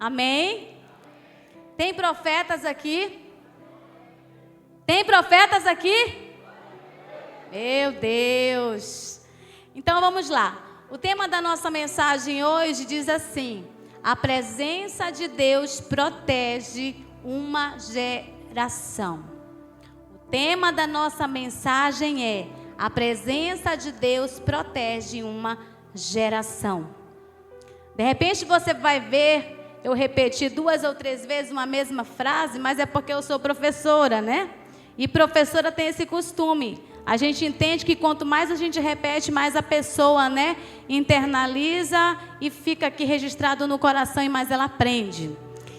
Amém? Tem profetas aqui? Tem profetas aqui? Meu Deus! Então vamos lá. O tema da nossa mensagem hoje diz assim: a presença de Deus protege uma geração. O tema da nossa mensagem é: a presença de Deus protege uma geração. De repente você vai ver eu repetir 2 ou 3 vezes uma mesma frase, mas é porque eu sou professora, né? E professora tem esse costume. A gente entende que quanto mais a gente repete, mais a pessoa, né, internaliza e fica aqui registrado no coração e mais ela aprende.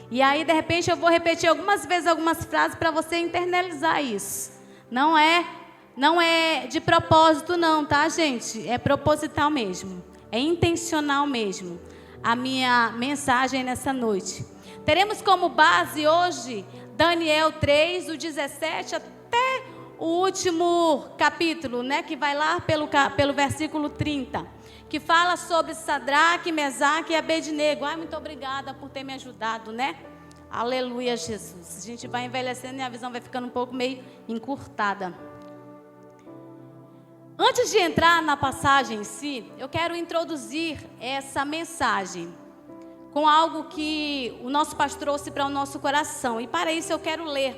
E aí, de repente, eu vou repetir algumas vezes algumas frases para você internalizar isso. Não é de propósito não, tá, gente? É proposital mesmo. É intencional mesmo. A minha mensagem nessa noite. Teremos como base hoje Daniel 3, do 17 até o último capítulo, né, que vai lá pelo versículo 30, que fala sobre Sadraque, Mesaque e Abednego. Ai, muito obrigada por ter me ajudado, né? Aleluia, Jesus. A gente vai envelhecendo e a visão vai ficando um pouco meio encurtada. Antes de entrar na passagem em si, eu quero introduzir essa mensagem com algo que o nosso pastor trouxe para o nosso coração. E para isso eu quero ler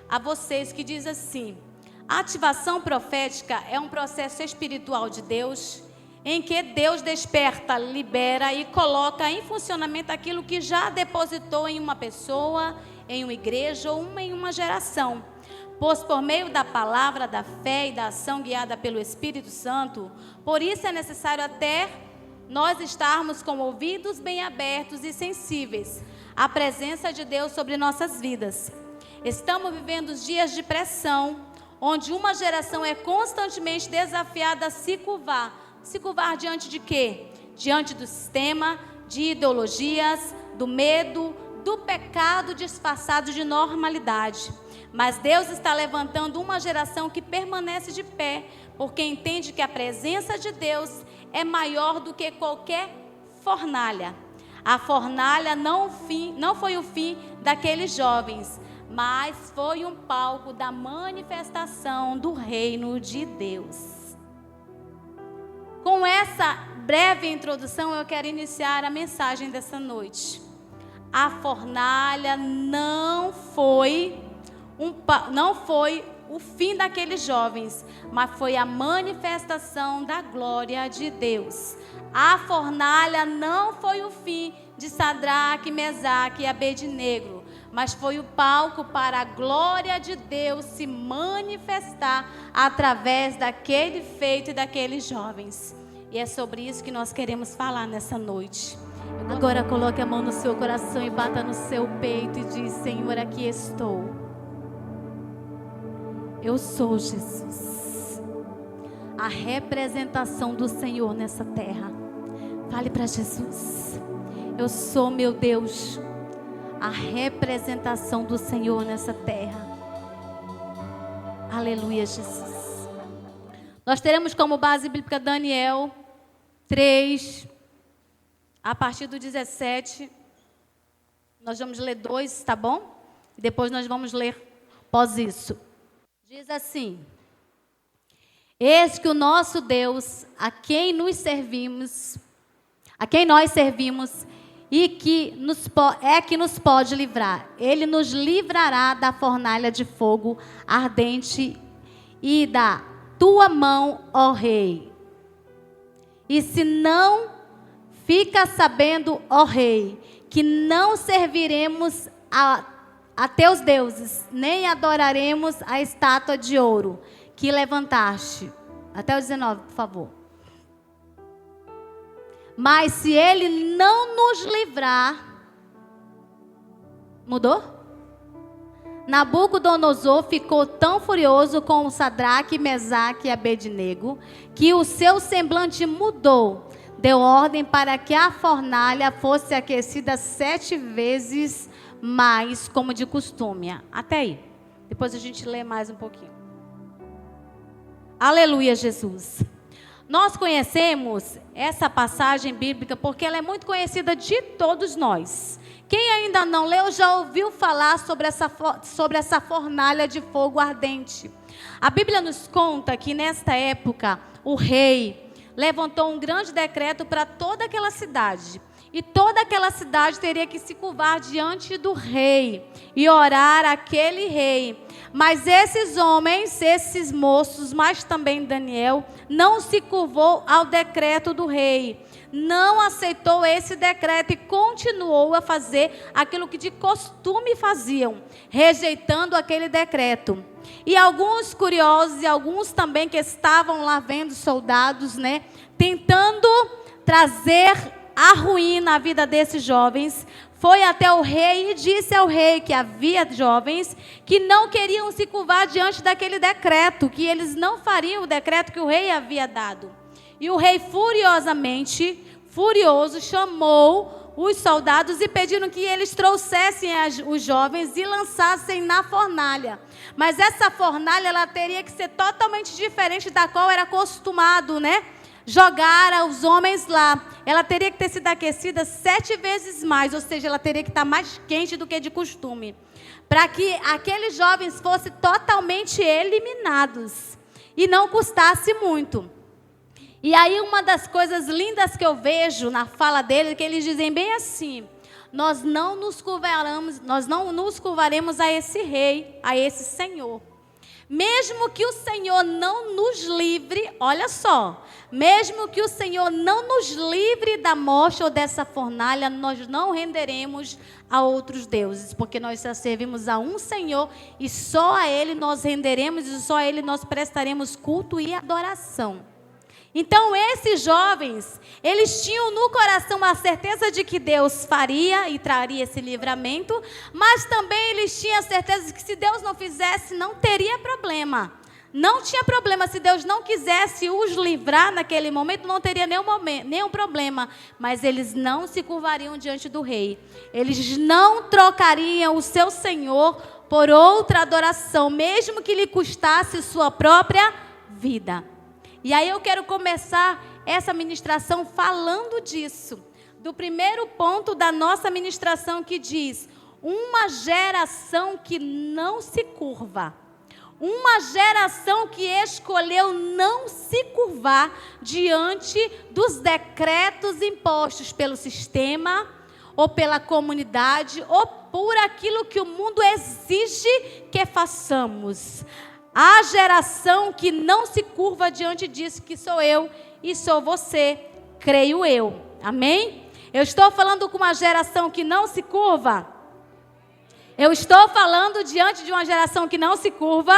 a vocês, que diz assim: a ativação profética é um processo espiritual de Deus, em que Deus desperta, libera e coloca em funcionamento aquilo que já depositou em uma pessoa, em uma igreja ou em uma geração. Pois por meio da palavra, da fé e da ação guiada pelo Espírito Santo, por isso é necessário até nós estarmos com ouvidos bem abertos e sensíveis à presença de Deus sobre nossas vidas. Estamos vivendo dias de pressão, onde uma geração é constantemente desafiada a se curvar. Se curvar diante de quê? Diante do sistema, de ideologias, do medo, do pecado disfarçado de normalidade. Mas Deus está levantando uma geração que permanece de pé, porque entende que a presença de Deus é maior do que qualquer fornalha. A fornalha não foi o fim daqueles jovens, mas foi um palco da manifestação do reino de Deus. Com essa breve introdução, eu quero iniciar a mensagem dessa noite. A fornalha não foi o fim daqueles jovens, mas foi a manifestação da glória de Deus. A fornalha não foi o fim de Sadraque, Mesaque e Abednego, mas foi o palco para a glória de Deus se manifestar através daquele feito e daqueles jovens. E é sobre isso que nós queremos falar nessa noite. Agora coloque a mão no seu coração e bata no seu peito e diz: Senhor, aqui estou. Eu sou Jesus, a representação do Senhor nessa terra. Fale para Jesus: eu sou, meu Deus, a representação do Senhor nessa terra. Aleluia, Jesus. Nós teremos como base bíblica Daniel 3, a partir do 17. Nós vamos ler 2, tá bom? E depois nós vamos ler após isso. Diz assim: eis que o nosso Deus, a quem nós servimos, e que nos pode livrar. Ele nos livrará da fornalha de fogo ardente e da tua mão, ó rei. E se não fica sabendo, ó rei, que não serviremos a teus deuses, nem adoraremos a estátua de ouro que levantaste. Até o 19, por favor. Mas se ele não nos livrar, mudou? Nabucodonosor ficou tão furioso com o Sadraque, Mesaque e Abednego, que o seu semblante mudou. Deu ordem para que a fornalha fosse aquecida 7 vezes mais, como de costume. Até aí. Depois a gente lê mais um pouquinho. Aleluia, Jesus. Nós conhecemos essa passagem bíblica porque ela é muito conhecida de todos nós. Quem ainda não leu já ouviu falar sobre essa fornalha de fogo ardente. A Bíblia nos conta que nesta época o rei levantou um grande decreto para toda aquela cidade. E toda aquela cidade teria que se curvar diante do rei e orar aquele rei. Mas esses homens, esses moços, mas também Daniel, não se curvou ao decreto do rei. Não aceitou esse decreto e continuou a fazer aquilo que de costume faziam, rejeitando aquele decreto. E alguns curiosos e alguns também que estavam lá vendo soldados, tentando trazer a ruína na vida desses jovens, foi até o rei e disse ao rei que havia jovens que não queriam se curvar diante daquele decreto, que eles não fariam o decreto que o rei havia dado. E o rei furioso, chamou os soldados e pediram que eles trouxessem os jovens e lançassem na fornalha. Mas essa fornalha, ela teria que ser totalmente diferente da qual era acostumado, jogar os homens lá. Ela teria que ter sido aquecida 7 vezes mais, ou seja, ela teria que estar mais quente do que de costume, para que aqueles jovens fossem totalmente eliminados e não custasse muito. E aí uma das coisas lindas que eu vejo na fala deles é que eles dizem bem assim: nós não nos curvaremos a esse rei, a esse Senhor. Mesmo que o Senhor não nos livre, olha só, mesmo que o Senhor não nos livre da morte ou dessa fornalha, nós não renderemos a outros deuses, porque nós só servimos a um Senhor e só a Ele nós renderemos e só a Ele nós prestaremos culto e adoração. Então esses jovens, eles tinham no coração a certeza de que Deus faria e traria esse livramento, mas também eles tinham a certeza de que se Deus não fizesse, não teria problema. Não tinha problema, se Deus não quisesse os livrar naquele momento, não teria nenhum problema. Mas eles não se curvariam diante do rei. Eles não trocariam o seu Senhor por outra adoração, mesmo que lhe custasse sua própria vida. E aí eu quero começar essa ministração falando disso. Do primeiro ponto da nossa ministração que diz: uma geração que não se curva. Uma geração que escolheu não se curvar diante dos decretos impostos pelo sistema, ou pela comunidade, ou por aquilo que o mundo exige que façamos. A geração que não se curva diante disso, que sou eu e sou você, creio eu. Amém? Eu estou falando com uma geração que não se curva? Eu estou falando diante de uma geração que não se curva?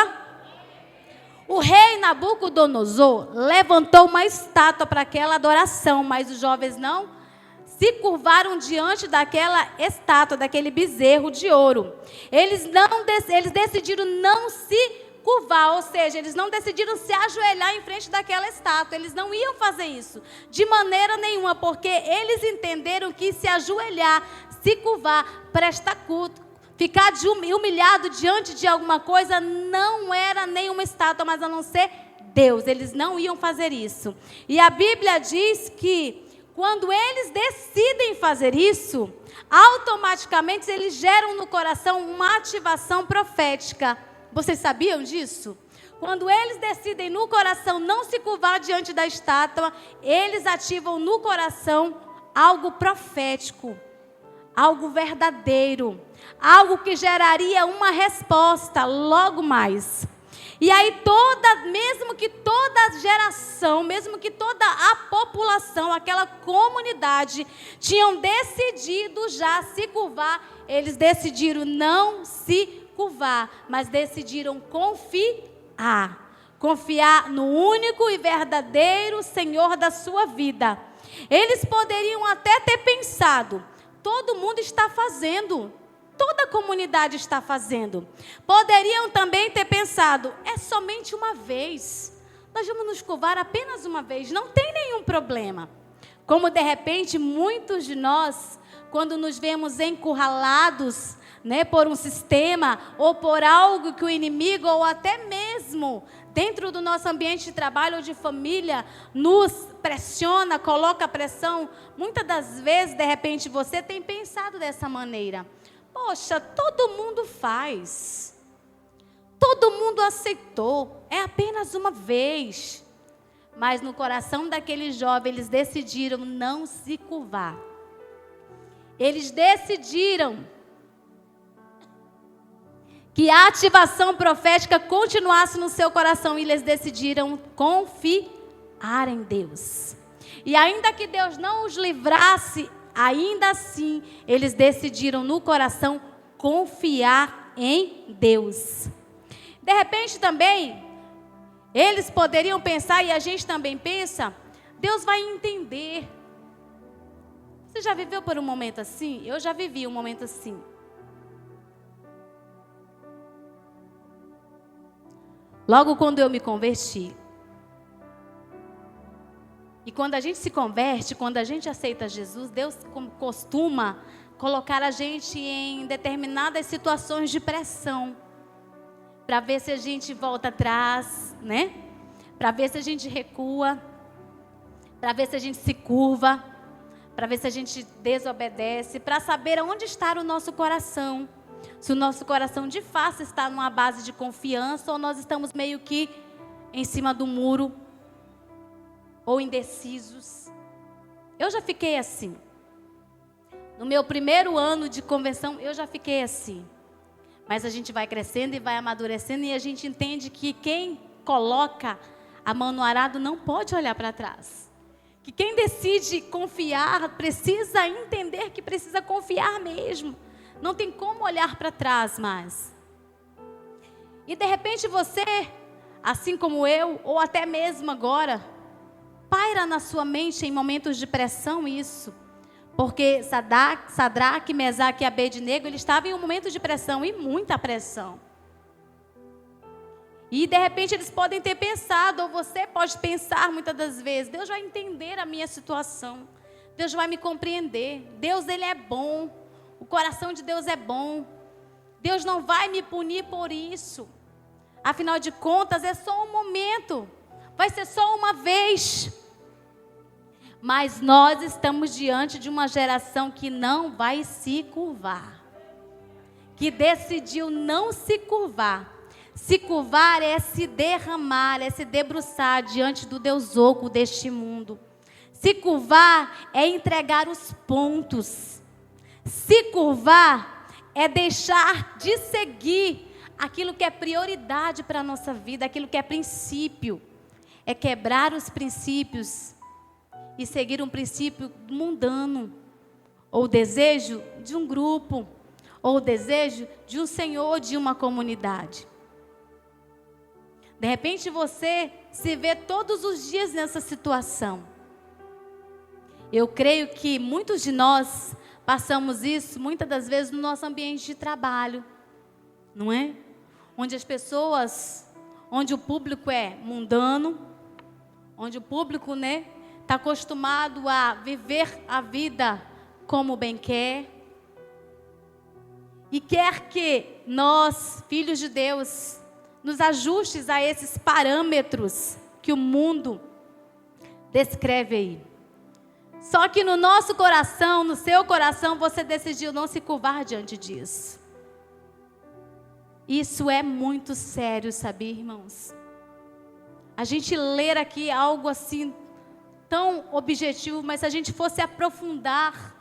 O rei Nabucodonosor levantou uma estátua para aquela adoração, mas os jovens não se curvaram diante daquela estátua, daquele bezerro de ouro. Eles decidiram não se curvar, ou seja, eles não decidiram se ajoelhar em frente daquela estátua. Eles não iam fazer isso de maneira nenhuma, porque eles entenderam que se ajoelhar, se curvar, prestar culto, ficar humilhado diante de alguma coisa, não era nenhuma estátua, mas a não ser Deus. Eles não iam fazer isso. E a Bíblia diz que quando eles decidem fazer isso, automaticamente eles geram no coração uma ativação profética. Vocês sabiam disso? Quando eles decidem no coração não se curvar diante da estátua, eles ativam no coração algo profético, algo verdadeiro, algo que geraria uma resposta logo mais. E aí mesmo que toda a geração, mesmo que toda a população, aquela comunidade, tinham decidido já se curvar, eles decidiram não se curvar, mas decidiram confiar no único e verdadeiro Senhor da sua vida. Eles poderiam até ter pensado: todo mundo está fazendo, toda a comunidade está fazendo. Poderiam também ter pensado: é somente uma vez, nós vamos nos curvar apenas uma vez, não tem nenhum problema. Como de repente muitos de nós quando nos vemos encurralados, né, por um sistema ou por algo que o inimigo ou até mesmo dentro do nosso ambiente de trabalho ou de família nos pressiona, coloca pressão. Muitas das vezes, de repente, você tem pensado dessa maneira: poxa, todo mundo faz, todo mundo aceitou, é apenas uma vez. Mas no coração daqueles jovens, eles decidiram não se curvar. Eles decidiram que a ativação profética continuasse no seu coração, e eles decidiram confiar em Deus. E ainda que Deus não os livrasse, ainda assim, eles decidiram no coração confiar em Deus. De repente também, eles poderiam pensar, e a gente também pensa, Deus vai entender. Você já viveu por um momento assim? Eu já vivi um momento assim. Logo quando eu me converti. E quando a gente se converte, quando a gente aceita Jesus, Deus costuma colocar a gente em determinadas situações de pressão. Para ver se a gente volta atrás, né? Para ver se a gente recua. Para ver se a gente se curva. Para ver se a gente desobedece. Para saber onde está o nosso coração. Se o nosso coração de fato está numa base de confiança ou nós estamos meio que em cima do muro ou indecisos. Eu já fiquei assim. No meu primeiro ano de conversão, eu já fiquei assim. Mas a gente vai crescendo e vai amadurecendo e a gente entende que quem coloca a mão no arado não pode olhar para trás. Que quem decide confiar precisa entender que precisa confiar mesmo. Não tem como olhar para trás mais. E de repente você, assim como eu, ou até mesmo agora, paira na sua mente em momentos de pressão isso. Porque Sadraque, Mesaque e Abednego, eles estavam em um momento de pressão, e muita pressão. E de repente eles podem ter pensado, ou você pode pensar muitas das vezes: Deus vai entender a minha situação. Deus vai me compreender. Deus, Ele é bom. O coração de Deus é bom. Deus não vai me punir por isso. Afinal de contas, é só um momento. Vai ser só uma vez. Mas nós estamos diante de uma geração que não vai se curvar. Que decidiu não se curvar. Se curvar é se derramar, é se debruçar diante do Deus oco deste mundo. Se curvar é entregar os pontos. Se curvar é deixar de seguir aquilo que é prioridade para a nossa vida, aquilo que é princípio. É quebrar os princípios e seguir um princípio mundano, ou o desejo de um grupo, ou o desejo de um senhor, de uma comunidade. De repente você se vê todos os dias nessa situação. Eu creio que muitos de nós passamos isso muitas das vezes no nosso ambiente de trabalho, não é? Onde as pessoas, onde o público é mundano, onde o público, né, está acostumado a viver a vida como bem quer. E quer que nós, filhos de Deus, nos ajustes a esses parâmetros que o mundo descreve aí. Só que no nosso coração, no seu coração, você decidiu não se curvar diante disso. Isso é muito sério, sabia, irmãos? A gente ler aqui algo assim tão objetivo, mas se a gente fosse aprofundar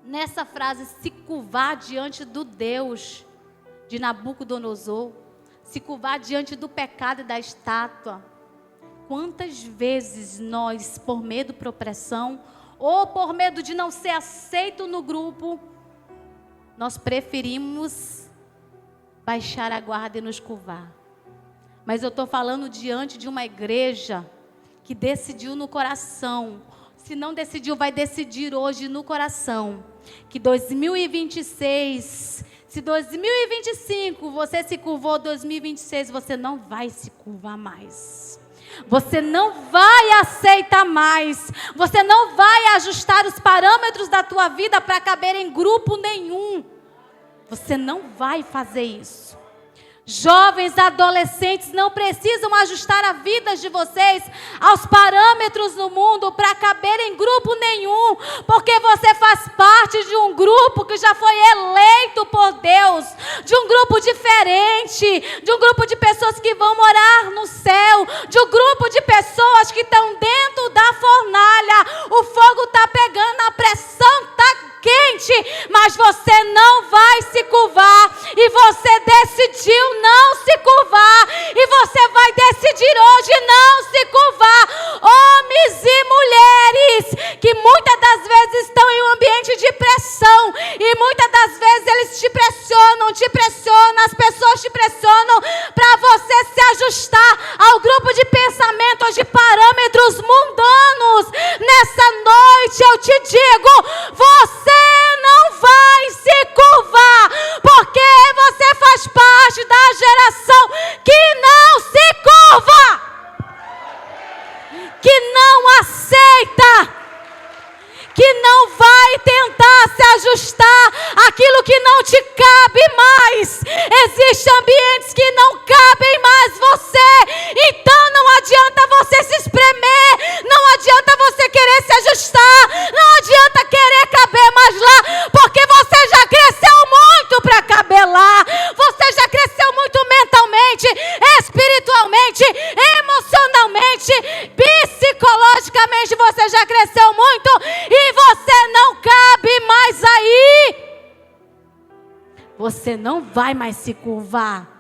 nessa frase, se curvar diante do Deus de Nabucodonosor, se curvar diante do pecado e da estátua. Quantas vezes nós, por medo de opressão, ou por medo de não ser aceito no grupo, nós preferimos baixar a guarda e nos curvar. Mas eu estou falando diante de uma igreja que decidiu no coração. Se não decidiu, vai decidir hoje no coração. Que 2026, se 2025 você se curvou, 2026 você não vai se curvar mais. Você não vai aceitar mais. Você não vai ajustar os parâmetros da tua vida para caber em grupo nenhum. Você não vai fazer isso. Jovens, adolescentes, não precisam ajustar a vida de vocês aos parâmetros do mundo para caber em grupo nenhum, porque você faz parte de um grupo que já foi eleito por Deus, de um grupo diferente, de um grupo de pessoas que vão morar no céu, de um grupo de pessoas que estão dentro da fornalha. O fogo está pegando, a pressão está quente, mas você não vai se curvar, e você decidiu não se curvar, e você vai decidir hoje não se curvar. Homens e mulheres que muitas das vezes estão em um ambiente de pressão, e muitas das vezes eles te pressionam, as pessoas te pressionam para você se ajustar ao grupo de pensamentos, de parâmetros mundanos. Nessa noite eu te digo, você não vai se curvar, porque você faz parte da geração que não se curva, que não aceita, que não vai tentar se ajustar àquilo que não te cabe mais. Existem ambientes que não cabem mais você, então não adianta você se espremer, não adianta você querer se ajustar, não adianta querer caber mais lá, porque você já cresceu muito para caber lá, você já cresceu muito mentalmente, espiritualmente, emocionalmente, psicologicamente, você já cresceu muito, e você não cabe mais aí. Você não vai mais se curvar.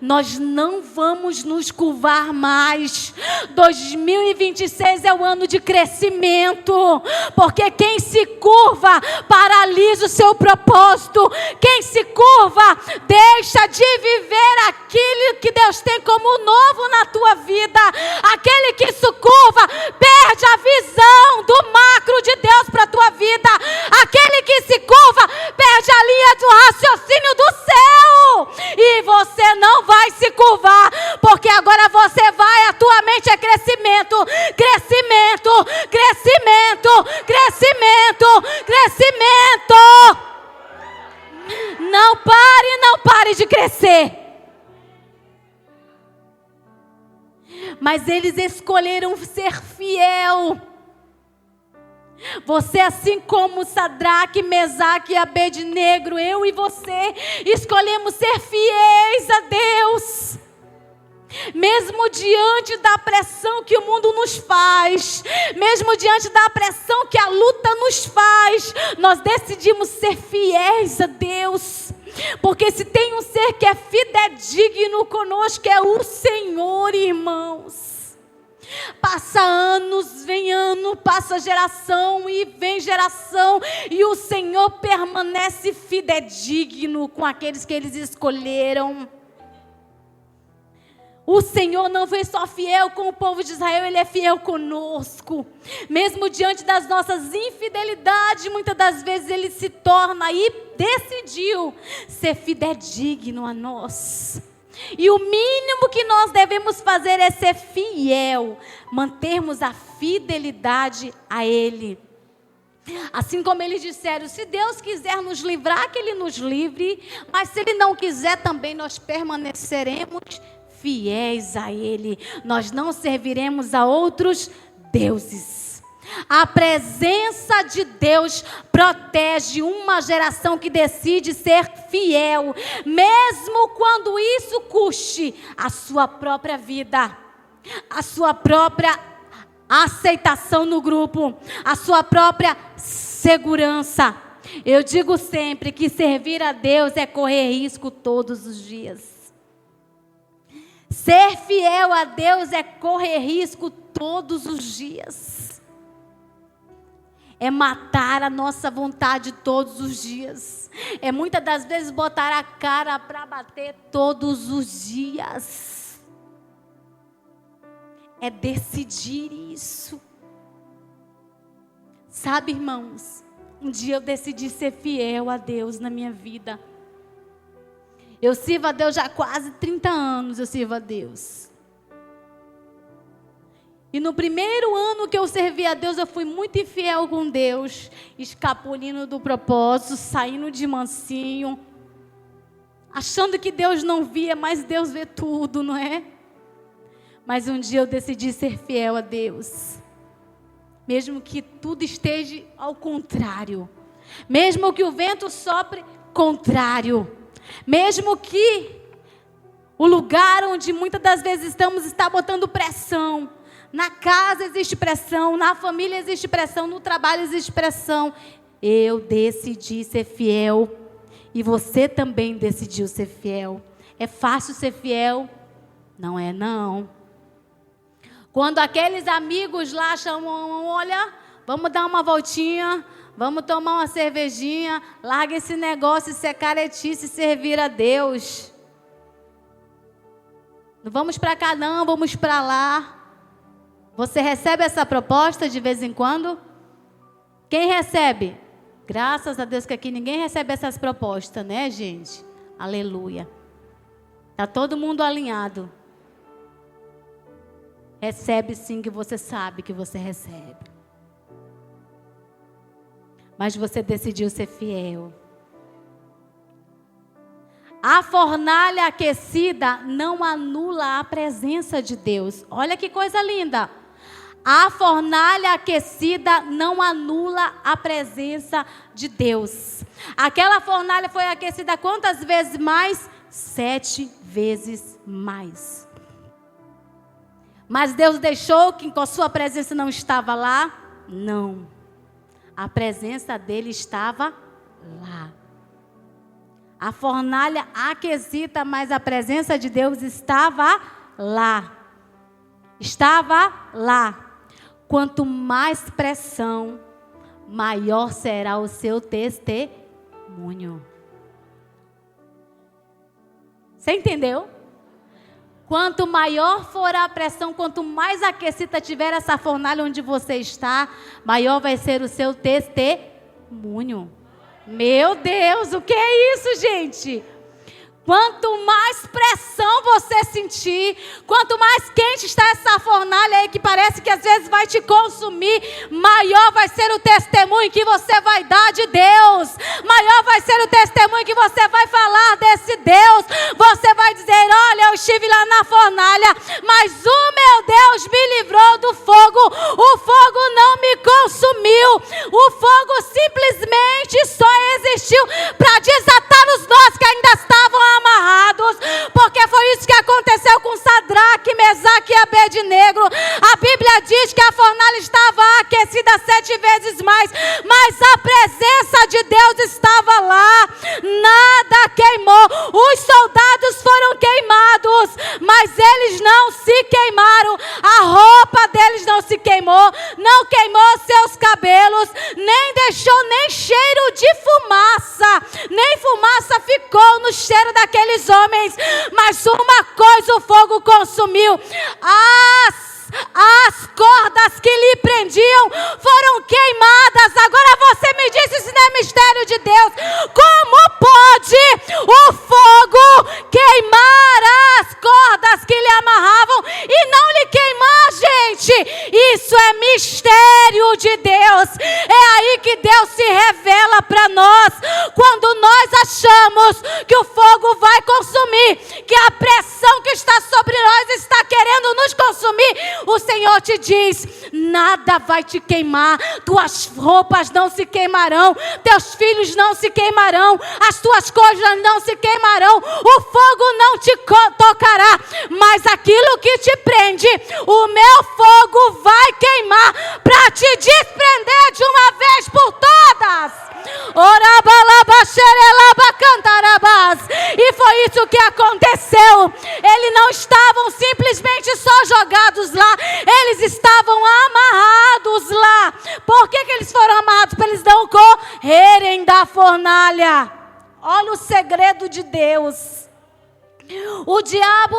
Nós não vamos nos curvar mais. 2026 é o ano de crescimento, porque quem se curva paralisa o seu propósito. Quem se curva deixa de viver aquilo que Deus tem como novo na tua vida. Aquele que se curva perde a visão do macro de Deus para a tua vida. Aquele que se curva perde a linha do raciocínio do céu, e você não vai se curvar, porque agora você vai, a tua mente é crescimento, crescimento, crescimento, crescimento, crescimento. Não pare de crescer. Mas eles escolheram ser fiel. Você, assim como Sadraque, Mesaque e Abednego, eu e você escolhemos ser fiéis a Deus. Mesmo diante da pressão que o mundo nos faz, mesmo diante da pressão que a luta nos faz, nós decidimos ser fiéis a Deus. Porque se tem um ser que é fidedigno conosco, é o Senhor, irmãos. Passa anos, vem ano, passa geração e vem geração, e o Senhor permanece fidedigno com aqueles que eles escolheram. O Senhor não foi só fiel com o povo de Israel, Ele é fiel conosco. Mesmo diante das nossas infidelidades, muitas das vezes Ele se torna e decidiu ser fidedigno a nós. E o mínimo que nós devemos fazer é ser fiel, mantermos a fidelidade a Ele. Assim como eles disseram, se Deus quiser nos livrar, que Ele nos livre, mas se Ele não quiser também, nós permaneceremos fiéis a Ele. Nós não serviremos a outros deuses. A presença de Deus protege uma geração que decide ser fiel, mesmo quando isso custe a sua própria vida, a sua própria aceitação no grupo, a sua própria segurança. Eu digo sempre que servir a Deus é correr risco todos os dias. Ser fiel a Deus é correr risco todos os dias. É matar a nossa vontade todos os dias. É muitas das vezes botar a cara para bater todos os dias. É decidir isso. Sabe, irmãos, um dia eu decidi ser fiel a Deus na minha vida. Eu sirvo a Deus já há quase 30 anos, eu sirvo a Deus. E no primeiro ano que eu servi a Deus, eu fui muito infiel com Deus, escapulindo do propósito, saindo de mansinho, achando que Deus não via, mas Deus vê tudo, não é? Mas um dia eu decidi ser fiel a Deus, mesmo que tudo esteja ao contrário, mesmo que o vento sopre contrário, mesmo que o lugar onde muitas das vezes estamos está botando pressão. Na casa existe pressão, na família existe pressão, no trabalho existe pressão. Eu decidi ser fiel e você também decidiu ser fiel. É fácil ser fiel? Não é não. Quando aqueles amigos lá chamam, olha, vamos dar uma voltinha, vamos tomar uma cervejinha, larga esse negócio, isso é caretice, servir a Deus. Não vamos para cá não, vamos para lá. Você recebe essa proposta de vez em quando? Quem recebe? Graças a Deus que aqui ninguém recebe essas propostas, né, gente? Aleluia. Está todo mundo alinhado. Recebe sim, que você sabe que você recebe. Mas você decidiu ser fiel. A fornalha aquecida não anula a presença de Deus. Olha que coisa linda. A fornalha aquecida não anula a presença de Deus. Aquela fornalha foi aquecida quantas vezes mais? 7 vezes mais. Mas Deus deixou que com a sua presença não estava lá? Não. A presença dele estava lá. A fornalha aquecida, mas a presença de Deus estava lá. Estava lá. Quanto mais pressão, maior será o seu testemunho. Você entendeu? Quanto maior for a pressão, quanto mais aquecida tiver essa fornalha onde você está, maior vai ser o seu testemunho. Meu Deus, o que é isso, gente? Quanto mais pressão você sentir, quanto mais quente está essa fornalha aí que parece que às vezes vai te consumir, maior vai ser o testemunho que você vai dar de Deus. Maior vai ser o testemunho que você vai falar desse Deus. Você vai dizer, olha, eu estive lá na fornalha, mas o meu Deus me livrou do fogo. O fogo não me consumiu. O fogo simplesmente só existiu para desatar os nós que ainda estavam amarrados, porque foi isso que aconteceu com Sadraque, Mesaque e Abednego. A Bíblia diz que a fornalha estava aquecida 7 vezes mais, mas a presença de Deus estava lá, nada queimou. Os soldados foram queimados, mas eles não se queimaram, a roupa deles não se queimou, não queimou seus cabelos, nem deixou nem cheiro de fumaça, nem fumaça ficou no cheiro daqueles homens, mas uma coisa o fogo consumiu: as cordas que lhe prendiam foram queimadas. Agora você me diz, isso não é mistério de Deus? Como pode o fogo queimar as cordas que lhe amarravam e não lhe queimar, gente? Isso é mistério de Deus. É aí que Deus se revela para nós. Quando nós achamos que o fogo vai consumir, que a pressão que está sobre nós está querendo nos consumir, o Senhor te diz, nada vai te queimar, tuas roupas não se queimarão, teus filhos não se queimarão, as tuas coisas não se queimarão, o fogo não te tocará, mas aquilo que te prende, o meu fogo vai queimar para te desprender de uma vez por todas. E foi isso que aconteceu. Eles não estavam simplesmente só jogados lá, eles estavam amarrados lá. Por que eles foram amarrados? Para eles não correrem da fornalha. Olha o segredo de Deus. O diabo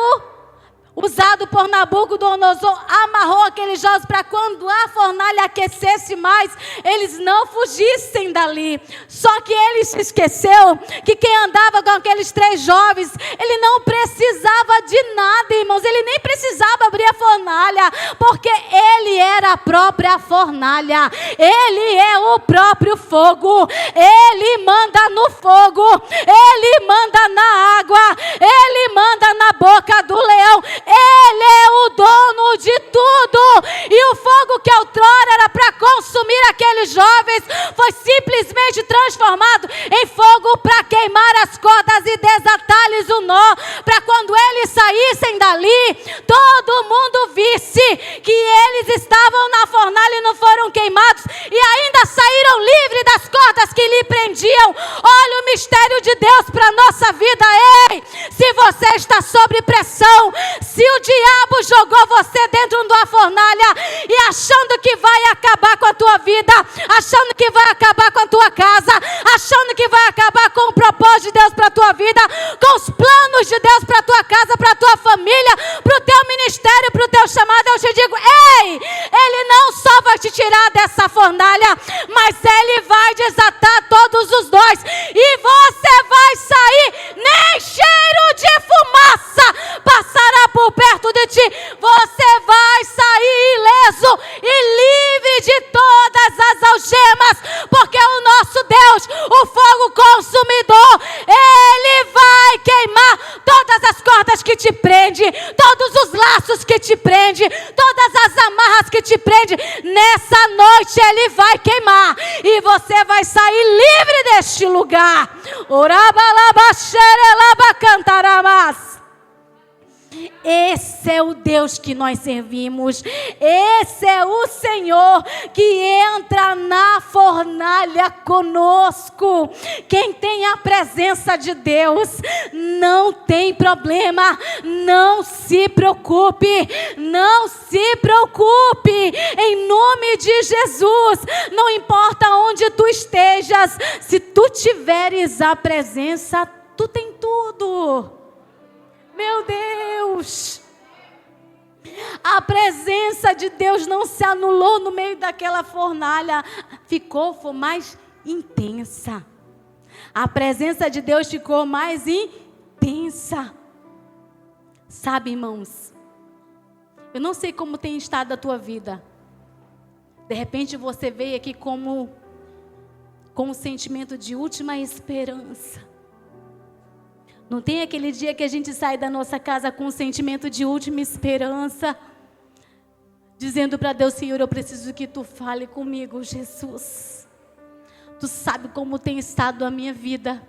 usado por Nabucodonosor, amarrou aqueles jovens para quando a fornalha aquecesse mais, eles não fugissem dali. Só que ele se esqueceu que quem andava com aqueles 3 jovens, ele não precisava de nada, irmãos. Ele nem precisava abrir a fornalha, porque ele era a própria fornalha. Ele é o próprio fogo. Ele manda no fogo. Ele manda na água. Ele manda na boca do leão. Ele é o dono de tudo. E o fogo que outrora era para consumir aqueles jovens, foi simplesmente transformado em fogo para queimar as cordas e desatar-lhes o nó, para quando eles saíssem dali, todo mundo visse que eles estavam na fornalha e não foram queimados, e ainda saíram livres das cordas que lhe prendiam. Olha o mistério de Deus para a nossa vida. Ei, se você está sob pressão, se o diabo jogou você dentro de uma fornalha e achando que vai acabar com a tua vida, achando que vai acabar com a tua casa, achando que vai acabar com o propósito de Deus para a tua vida, com os planos de Deus para a tua casa, para a tua família, para o teu ministério, para o teu chamado, eu te digo, ei, ele não só vai te tirar dessa fornalha, mas ele vai desatar todos os nós, e você vai sair, nem cheiro de fumaça passará por perto de ti. Você vai sair ileso e livre de todas as algemas, porque o nosso Deus, o fogo consumidor, ele vai queimar todas as cordas que te prende, todos os laços que te prende, todas as amarras que te prende. Nessa noite ele vai queimar e você vai sair livre deste lugar. Orabalabasherelabacantaramas. Esse é o Deus que nós servimos. Esse é o Senhor que entra na fornalha conosco. Quem tem a presença de Deus não tem problema. Não se preocupe. Não se preocupe. Em nome de Jesus. Não importa onde tu estejas. Se tu tiveres a presença, tu tem tudo. Meu Deus, a presença de Deus não se anulou no meio daquela fornalha, foi mais intensa. A presença de Deus ficou mais intensa. Sabe, irmãos, eu não sei como tem estado a tua vida. De repente você veio aqui com um sentimento de última esperança. Não tem aquele dia que a gente sai da nossa casa com um sentimento de última esperança, dizendo para Deus, Senhor, eu preciso que Tu fale comigo, Jesus. Tu sabe como tem estado a minha vida.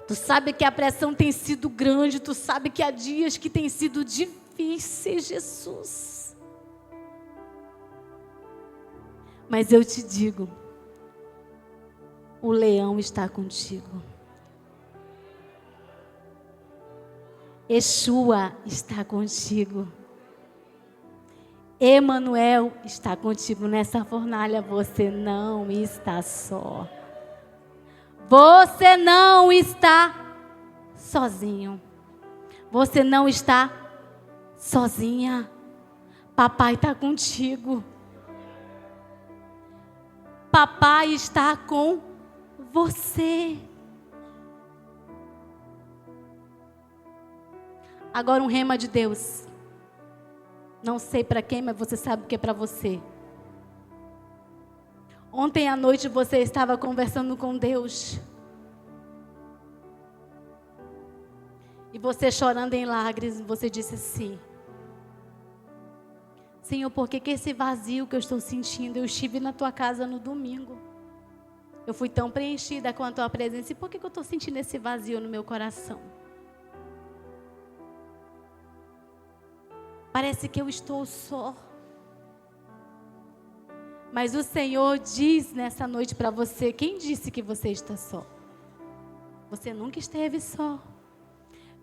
Tu sabe que a pressão tem sido grande. Tu sabe que há dias que tem sido difíceis, Jesus. Mas eu te digo, o leão está contigo. Yeshua está contigo. Emanuel está contigo nessa fornalha. Você não está só. Você não está sozinho. Você não está sozinha. Papai está contigo. Papai está com você. Agora um rema de Deus. Não sei para quem, mas você sabe que é para você. Ontem à noite você estava conversando com Deus. E você chorando em lágrimas, você disse assim: Senhor, por que esse vazio que eu estou sentindo? Eu estive na tua casa no domingo. Eu fui tão preenchida com a tua presença. E por que eu estou sentindo esse vazio no meu coração? Parece que eu estou só. Mas o Senhor diz nessa noite para você: quem disse que você está só? Você nunca esteve só.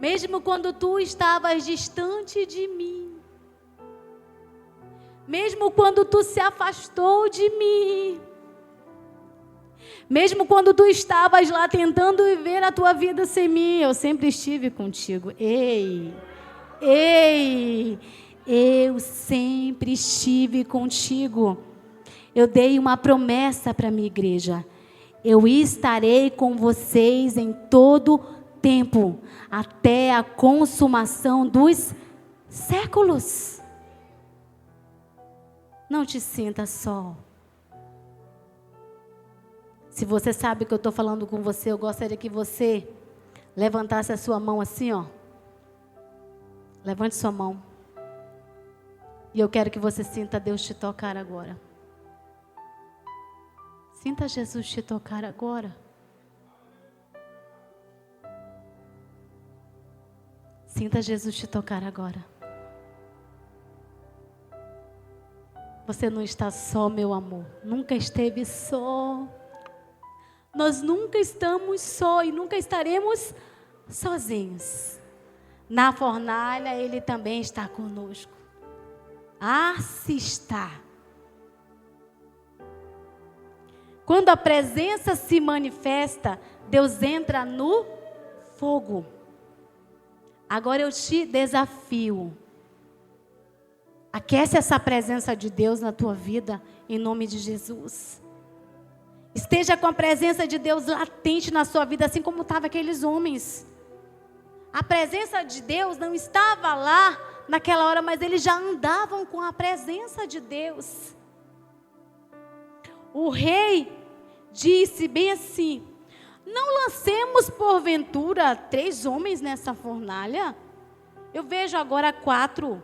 Mesmo quando tu estavas distante de mim. Mesmo quando tu se afastou de mim. Mesmo quando tu estavas lá tentando viver a tua vida sem mim, eu sempre estive contigo. Ei! Ei, eu sempre estive contigo. Eu dei uma promessa para a minha igreja. Eu estarei com vocês em todo tempo, até a consumação dos séculos. Não te sinta só. Se você sabe que eu estou falando com você, eu gostaria que você levantasse a sua mão assim, ó. Levante sua mão. E eu quero que você sinta Deus te tocar agora. Sinta Jesus te tocar agora. Sinta Jesus te tocar agora. Você não está só, meu amor. Nunca esteve só. Nós nunca estamos só e nunca estaremos sozinhos. Na fornalha, Ele também está conosco. Se está. Quando a presença se manifesta, Deus entra no fogo. Agora eu te desafio. Aquece essa presença de Deus na tua vida, em nome de Jesus. Esteja com a presença de Deus latente na sua vida, assim como estavam aqueles homens. A presença de Deus não estava lá naquela hora, mas eles já andavam com a presença de Deus. O rei disse bem assim: não lancemos porventura 3 homens nessa fornalha? Eu vejo agora 4.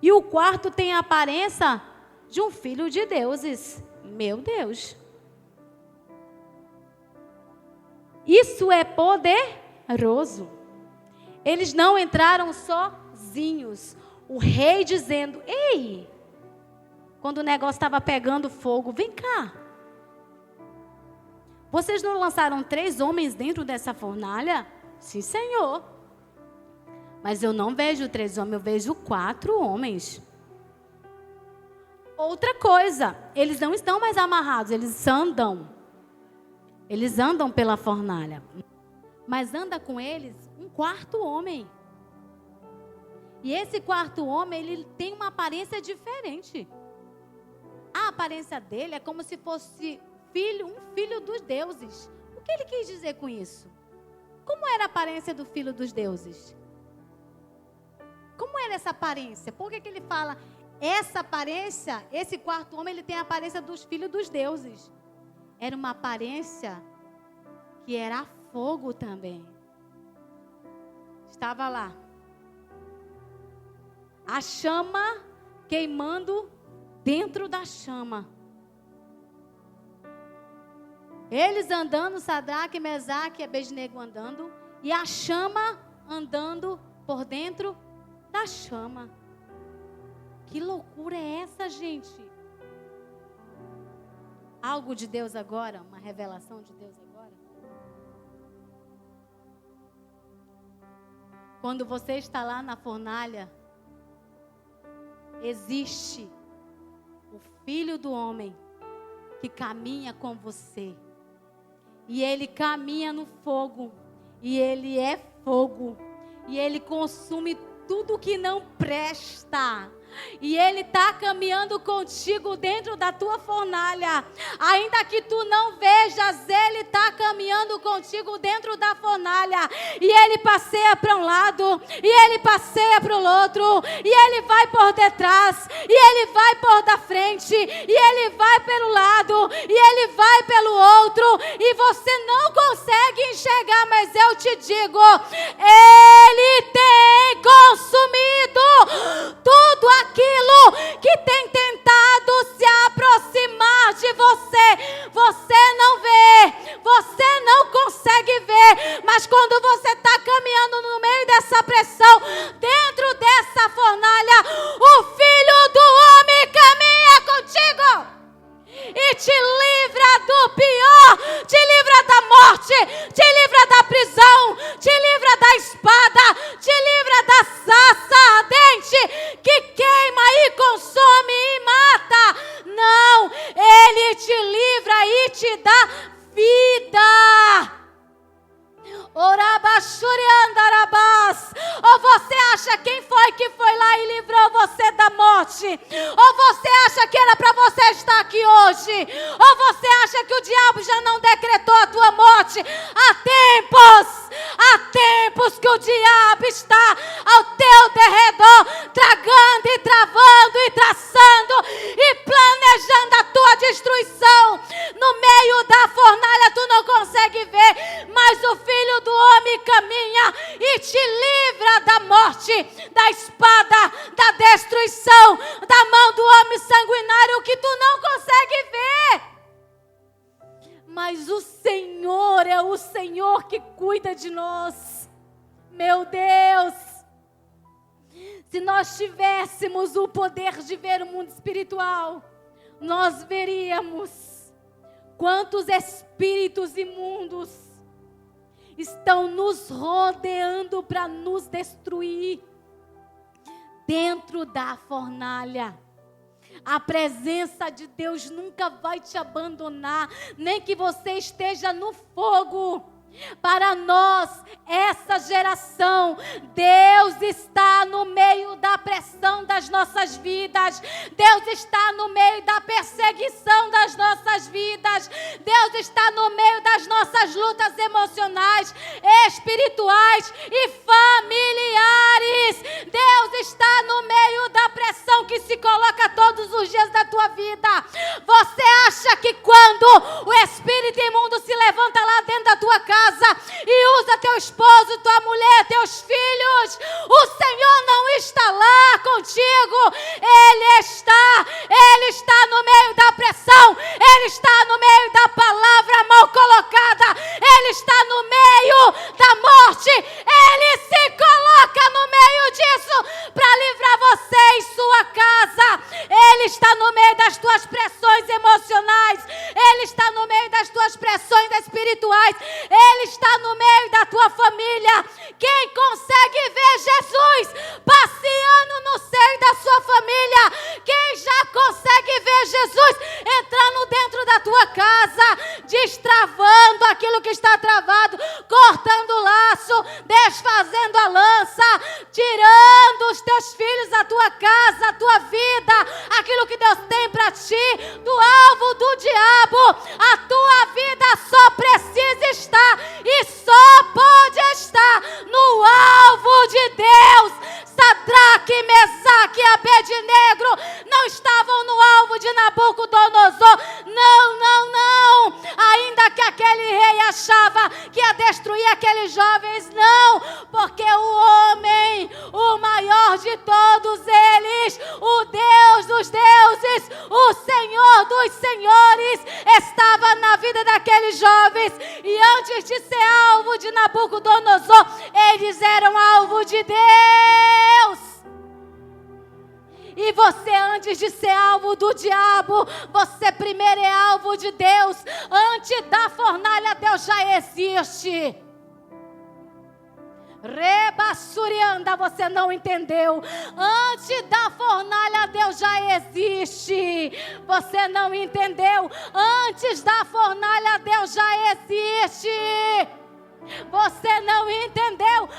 E o quarto tem a aparência de um filho de deuses. Meu Deus. Isso é poderoso. Eles não entraram sozinhos. O rei dizendo: ei, quando o negócio estava pegando fogo, vem cá. Vocês não lançaram 3 homens dentro dessa fornalha? Sim, Senhor. Mas eu não vejo 3 homens, eu vejo 4 homens. Outra coisa, eles não estão mais amarrados, eles andam. Eles andam pela fornalha. Mas anda com eles um 4º homem. E esse 4º homem, ele tem uma aparência diferente. A aparência dele é como se fosse um filho dos deuses. O que ele quis dizer com isso? Como era a aparência do filho dos deuses? Como era essa aparência? Por que ele fala essa aparência? Esse 4º homem, ele tem a aparência dos filhos dos deuses. Era uma aparência que era fogo também. Estava lá a chama queimando dentro da chama. Eles andando, Sadraque, Mesaque e Abednego andando, e a chama andando por dentro da chama. Que loucura é essa, gente? Algo de Deus agora, uma revelação de Deus agora. Quando você está lá na fornalha, existe o Filho do Homem que caminha com você. E ele caminha no fogo. E ele é fogo. E ele consome tudo que não presta. E Ele está caminhando contigo dentro da tua fornalha. Ainda que tu não vejas, Ele está caminhando contigo dentro da fornalha. E Ele passeia para um lado, e Ele passeia para o outro, e Ele vai por detrás, e Ele vai por da frente, e Ele vai pelo lado, e Ele vai pelo outro, e você não consegue enxergar, mas eu te digo, Ele tem consumido tudo aquilo que tem tentado se aproximar de você. Você não vê, você não consegue ver, mas quando você está caminhando no meio dessa pressão, dentro dessa fornalha, o Filho do Homem caminha contigo e te livra do pior, te livra da morte, te livra da prisão, te livra da espada, te livra da sarça ardente que queima e consome e mata. Não, Ele te livra e te dá vida. Ou você acha quem foi morte? Ou você acha que era para você estar aqui hoje? Ou você acha que o diabo já não decretou a tua morte? Há tempos que o diabo está ao teu derredor, tragando e travando e traçando e planejando a tua destruição. No meio da fornalha tu não consegue ver, mas o Filho do Homem caminha e te livra da morte, da espada, da destruição, da mão do homem sanguinário que tu não consegue ver. Mas o Senhor é o Senhor que cuida de nós. Meu Deus, se nós tivéssemos o poder de ver o mundo espiritual, nós veríamos quantos espíritos imundos estão nos rodeando para nos destruir dentro da fornalha. A presença de Deus nunca vai te abandonar, nem que você esteja no fogo. Para nós, essa geração, Deus está no meio da pressão das nossas vidas. Deus está no meio da perseguição das nossas vidas. Deus está no meio das nossas lutas emocionais, espirituais e familiares. Deus está no meio da pressão que se coloca todos os dias da tua vida. Você acha que quando o espírito imundo se levanta lá dentro da tua casa e usa teu esposo, tua mulher, teus filhos, o Senhor não está lá contigo? Ele está no meio da pressão, Ele está no meio da palavra mal colocada, Ele está no meio da morte, Ele se coloca no meio disso para livrar você e sua casa. Ele está no meio das tuas pressões emocionais, Ele está no meio das tuas pressões espirituais, Ele está no meio da tua família. Quem consegue ver Jesus passeando no seio da sua família? Quem já consegue ver Jesus entrando dentro da tua casa, destravando aquilo que está travado, cortando o laço, desfazendo a lança, tirando os teus filhos da tua casa, a tua vida, aquilo que Deus tem para ti, do alvo do diabo? A tua vida só precisa estar e só pode estar no alvo de Deus. Sadraque, Mesaque e Abednego não estavam no alvo de Nabucodonosor. Não, não, não. Ainda que aquele rei achava que ia destruir aqueles jovens, não, porque o homem, o maior de todos eles, o Deus dos deuses, o Senhor dos senhores, estava na vida daqueles jovens. E antes de ser alvo de Nabucodonosor, eles eram alvo de Deus. E você, antes de ser alvo do diabo, você primeiro é alvo de Deus. Antes da fornalha, Deus já existe. Rebassurianda, você não entendeu. Antes da fornalha, Deus já existe. Você não entendeu. Antes da fornalha, Deus já existe. Você não entendeu.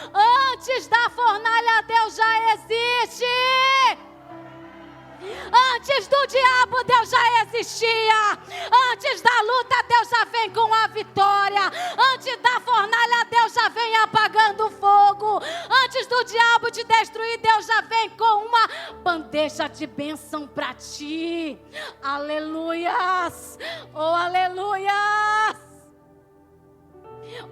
Antes da fornalha, Deus já existe. Antes do diabo, Deus já existia. Antes da luta, Deus já vem com a vitória. Antes da fornalha, Deus já vem apagando o fogo. Antes do diabo te destruir, Deus já vem com uma bandeja de bênção para ti. Aleluias! Oh, aleluias!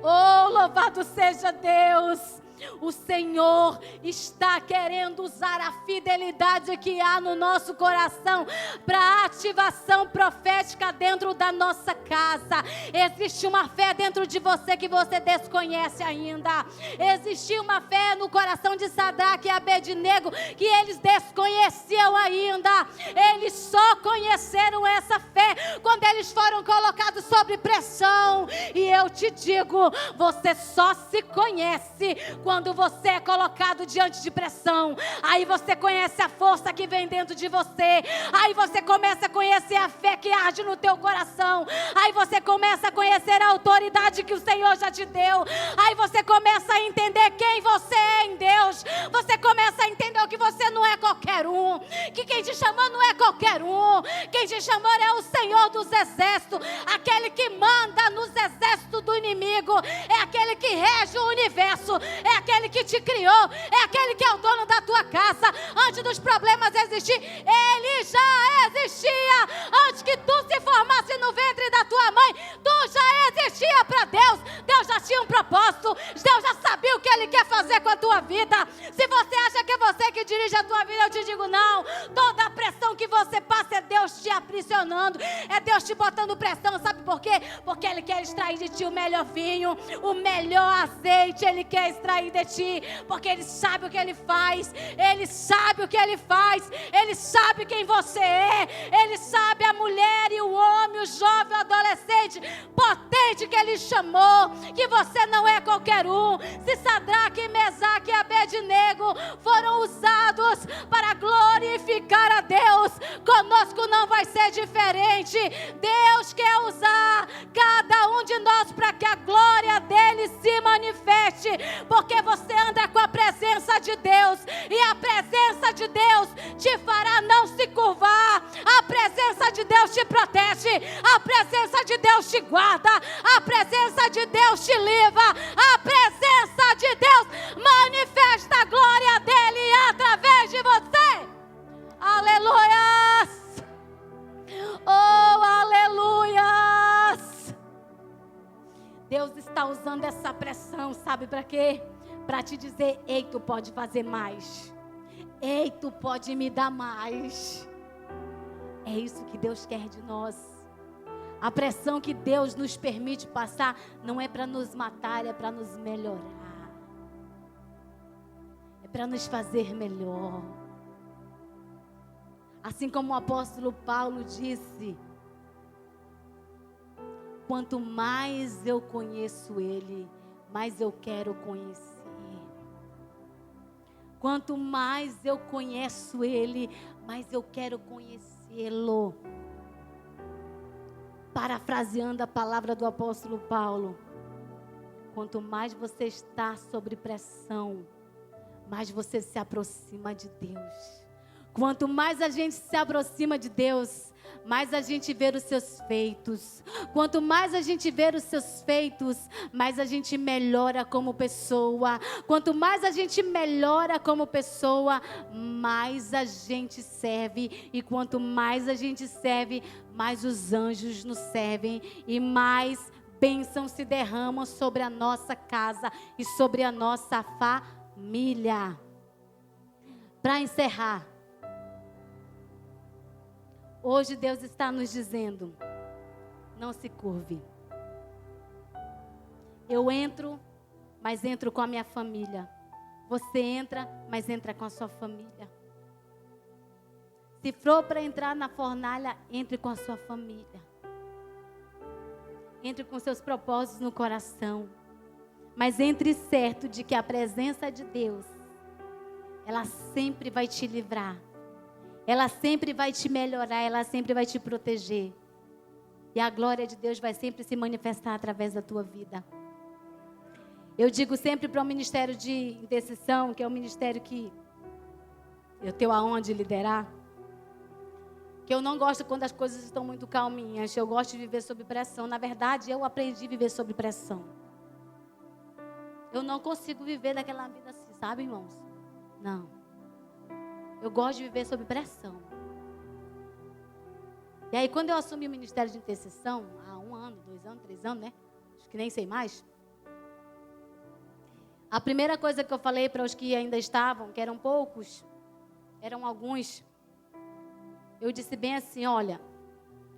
Oh, louvado seja Deus! O Senhor está querendo usar a fidelidade que há no nosso coração para ativação profética dentro da nossa casa. Existe uma fé dentro de você que você desconhece ainda. Existia uma fé no coração de Sadraque e Abednego que eles desconheciam ainda. Eles só conheceram essa fé quando eles foram colocados sob pressão. E eu te digo, você só se conhece quando você é colocado diante de pressão. Aí você conhece a força que vem dentro de você. Aí você começa a conhecer a fé que arde no teu coração. Aí você começa a conhecer a autoridade que o Senhor já te deu. Aí você começa a entender quem você é em Deus. Você começa a entender o que você não é qualquer um, que quem te chamou não é qualquer um, quem te chamou é o Senhor dos exércitos, aquele que manda nos exércitos do inimigo, é aquele que rege o universo, é aquele que te criou, é aquele que é o dono da tua casa. Antes dos problemas existir, ele já existia. Antes que tu se formasse no ventre da tua mãe, tu já existia para Deus. Deus já tinha um propósito, Deus já sabia o que Ele quer fazer com a tua vida. Se você acha que é você que dirige a tua vida, eu te digo não. Toda a pressão que você passa é Deus te aprisionando, é Deus te botando pressão. Sabe por quê? Porque Ele quer extrair de ti o melhor vinho, o melhor azeite. Ele quer extrair de ti, porque Ele sabe o que Ele faz. Ele sabe o que Ele faz. Ele sabe quem você é. Ele sabe a mulher e o homem, o jovem, o adolescente potente que Ele chamou, que você não é qualquer um. Se Sadraque, Mesaque e Abednego foram usados para glorificar a Deus, conosco não vai ser diferente. Deus quer usar cada um de nós para que a glória dele se manifeste, porque você anda com a presença de Deus, e a presença de Deus te fará não se curvar. A presença de Deus te protege, a presença de Deus te guarda, a presença de Deus te livra, a presença de Deus manifesta a glória dele através de você. Aleluias! Oh, aleluias! Deus está usando essa pressão, sabe para quê? Para te dizer: ei, tu pode fazer mais. Ei, tu pode me dar mais. É isso que Deus quer de nós. A pressão que Deus nos permite passar não é para nos matar, é para nos melhorar. É para nos fazer melhor. Assim como o apóstolo Paulo disse: quanto mais eu conheço Ele, mais eu quero conhecer. Quanto mais eu conheço Ele, mais eu quero conhecê-lo. Parafraseando a palavra do apóstolo Paulo: quanto mais você está sob pressão, mais você se aproxima de Deus. Quanto mais a gente se aproxima de Deus, mais a gente vê os seus feitos. Quanto mais a gente vê os seus feitos, mais a gente melhora como pessoa. Quanto mais a gente melhora como pessoa, mais a gente serve. E quanto mais a gente serve, mais os anjos nos servem. E mais bênçãos se derramam sobre a nossa casa e sobre a nossa família. Para encerrar, hoje Deus está nos dizendo: não se curve. Eu entro, mas entro com a minha família. Você entra, mas entra com a sua família. Se for para entrar na fornalha, entre com a sua família. Entre com seus propósitos no coração. Mas entre certo de que a presença de Deus, ela sempre vai te livrar. Ela sempre vai te melhorar, ela sempre vai te proteger. E a glória de Deus vai sempre se manifestar através da tua vida. Eu digo sempre para o ministério de intercessão, que é o ministério que eu tenho aonde liderar, que eu não gosto quando as coisas estão muito calminhas. Eu gosto de viver sob pressão. Na verdade, eu aprendi a viver sob pressão. Eu não consigo viver daquela vida assim, sabe, irmãos? Não. Eu gosto de viver sob pressão. E aí, quando eu assumi o ministério de intercessão, há 1 ano, 2 anos, 3 anos, né? Acho que nem sei mais. A primeira coisa que eu falei para os que ainda estavam, que eram poucos, eram alguns, eu disse bem assim: olha,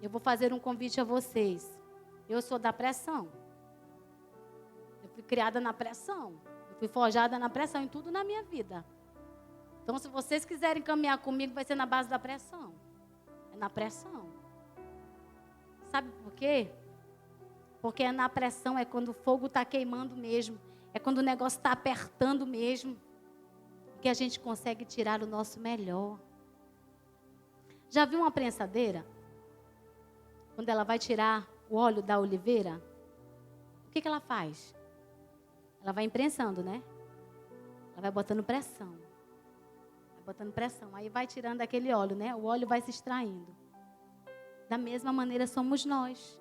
eu vou fazer um convite a vocês. Eu sou da pressão. Eu fui criada na pressão. Eu fui forjada na pressão em tudo na minha vida. Então, se vocês quiserem caminhar comigo, vai ser na base da pressão. É na pressão. Sabe por quê? Porque é na pressão, é quando o fogo está queimando mesmo. É quando o negócio está apertando mesmo. Que a gente consegue tirar o nosso melhor. Já viu uma prensadeira? Quando ela vai tirar o óleo da oliveira, o que ela faz? Ela vai imprensando, né? Ela vai botando pressão. botando pressão. Aí vai tirando aquele óleo, né? O óleo vai se extraindo. Da mesma maneira somos nós.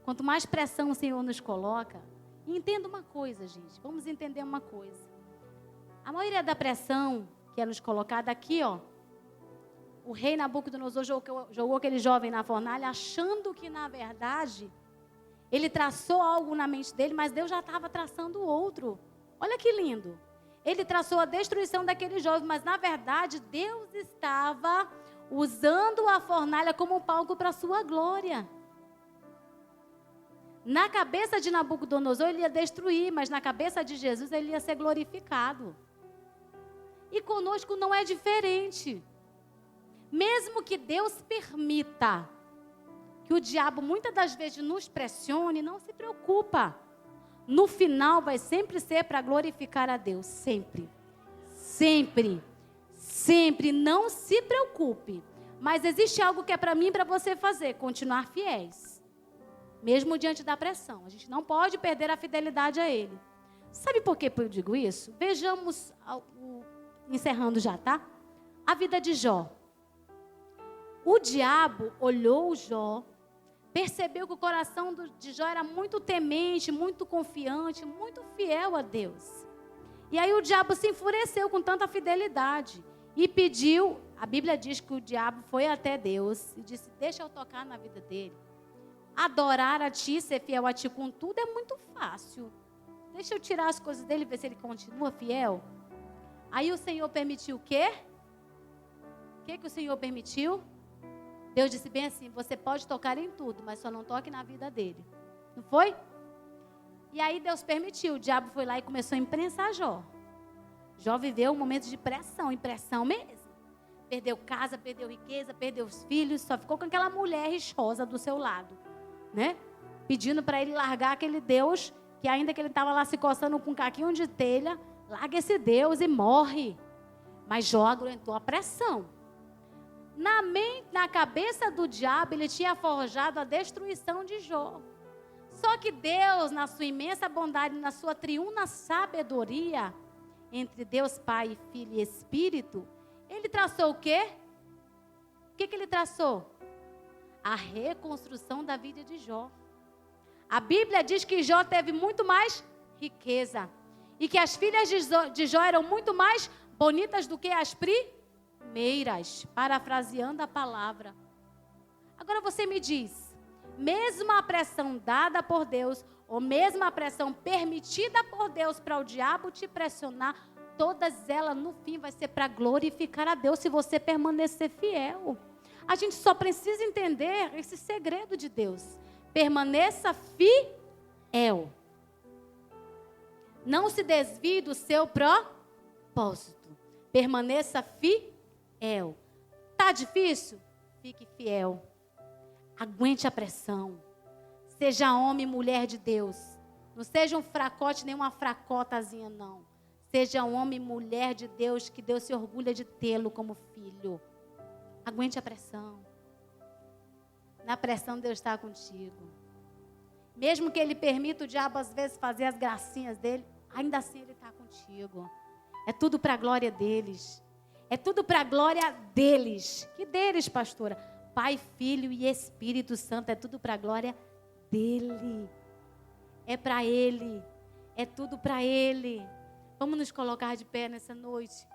Quanto mais pressão o Senhor nos coloca, e entenda uma coisa, gente. Vamos entender uma coisa. A maioria da pressão que é nos colocada aqui, ó. O rei Nabucodonosor jogou aquele jovem na fornalha, achando que, na verdade, ele traçou algo na mente dele, mas Deus já estava traçando outro. Olha que lindo. Ele traçou a destruição daquele jovem, mas, na verdade, Deus estava usando a fornalha como um palco para a sua glória. Na cabeça de Nabucodonosor, ele ia destruir, mas na cabeça de Jesus, ele ia ser glorificado. E conosco não é diferente. Mesmo que Deus permita que o diabo muitas das vezes nos pressione, não se preocupa. No final vai sempre ser para glorificar a Deus, sempre. Sempre, sempre, não se preocupe. Mas existe algo que é para mim e para você fazer, continuar fiéis. Mesmo diante da pressão, a gente não pode perder a fidelidade a Ele. Sabe por que eu digo isso? Vejamos, encerrando já, tá? A vida de Jó. O diabo olhou Jó, percebeu que o coração de Jó era muito temente, muito confiante, muito fiel a Deus. E aí o diabo se enfureceu com tanta fidelidade e pediu, a Bíblia diz que o diabo foi até Deus e disse, deixa eu tocar na vida dele. Adorar a ti, ser fiel a ti com tudo é muito fácil. Deixa eu tirar as coisas dele e ver se ele continua fiel. Aí o Senhor permitiu o quê? O que o Senhor permitiu? Deus disse bem assim, você pode tocar em tudo, mas só não toque na vida dele. Não foi? E aí Deus permitiu, o diabo foi lá e começou a imprensar Jó. Jó viveu um momento de pressão, impressão mesmo. Perdeu casa, perdeu riqueza, perdeu os filhos, só ficou com aquela mulher rixosa do seu lado, né? Pedindo para ele largar aquele Deus, que ainda que ele estava lá se coçando com um caquinho de telha, larga esse Deus e morre. Mas Jó aguentou a pressão. Na cabeça do diabo, ele tinha forjado a destruição de Jó. Só que Deus, na sua imensa bondade, na sua triuna sabedoria, entre Deus Pai, Filho e Espírito, ele traçou o quê? O que ele traçou? A reconstrução da vida de Jó. A Bíblia diz que Jó teve muito mais riqueza. E que as filhas de Jó eram muito mais bonitas do que as primeiras, parafraseando a palavra. Agora você me diz, mesmo a pressão dada por Deus, ou mesmo a pressão permitida por Deus para o diabo te pressionar, todas elas no fim vai ser para glorificar a Deus se você permanecer fiel. A gente só precisa entender esse segredo de Deus. Permaneça fiel. Não se desvie do seu propósito. Permaneça fiel. Tá difícil? Fique fiel. Aguente a pressão. Seja homem e mulher de Deus. Não seja um fracote nem uma fracotazinha, não. Seja um homem e mulher de Deus, que Deus se orgulha de tê-lo como filho. Aguente a pressão. Na pressão Deus está contigo. Mesmo que Ele permita o diabo às vezes fazer as gracinhas dele, ainda assim Ele está contigo. É tudo para a glória deles. É tudo para a glória deles. Que deles, pastora? Pai, Filho e Espírito Santo. É tudo para a glória dele. É para Ele. É tudo para Ele. Vamos nos colocar de pé nessa noite.